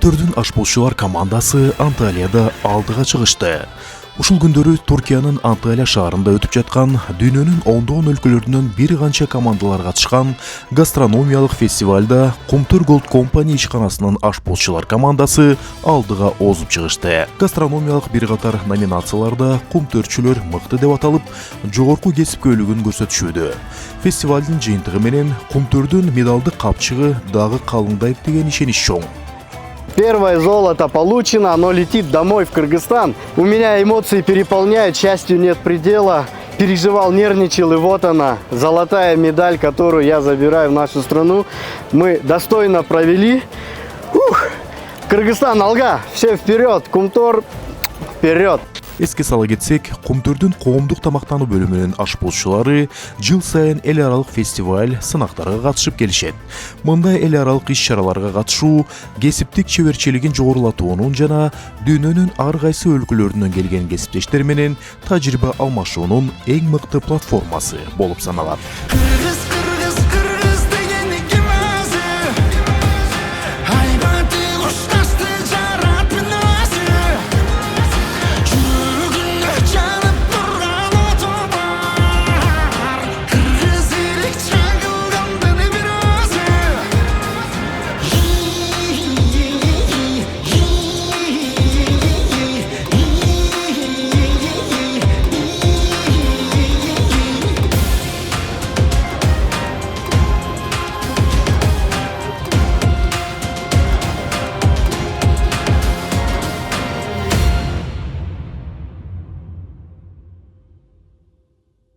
Кумтөрдүн ашпозчулар командасы Анталияда алдыга чыгышты. Ушул күндөрү Туркиянын Анталия шаарында өтүп жаткан дүйнөнүн ондогон өлкөлөрүнөн бир канча командалар катышкан гастрономиялык фестивалда Кумтөр Gold Company ишканасынын ашпозчулар командасы алдыга озуп чыгышты. Гастрономиялык бир катар номинацияларда кумтөрчүлөр мыкты деп аталып, жогорку кесипкөйлүгүн көрсөтүшүүдө. Фестивалдын жыйынтыгы менен Кумтөрдүн медалдык капчыгы дагы калыңдайт деген ишенич чоң. Первое золото получено, оно летит домой в Кыргызстан. У меня эмоции переполняют, счастью нет предела. Переживал, нервничал, и вот она, золотая медаль, которую я забираю в нашу страну. Мы достойно провели. Кыргызстан, алга, все вперед, Кумтор, вперед! Эске сала кетсек, Кумтөрдүн коомдук тамактануу бөлүмүнүн ашпозчулары жыл сайын эл аралык фестиваль сынактарга катышып келишет. Мындай эл аралык иш-чараларга катышуу кесиптик чеберчилигин жогорулатуунун жана дүйнөнүн ар кайсы өлкөлөрүнөн келген кесиптештер менен тажрыйба алмашуунун эң мыкты платформасы болуп саналат.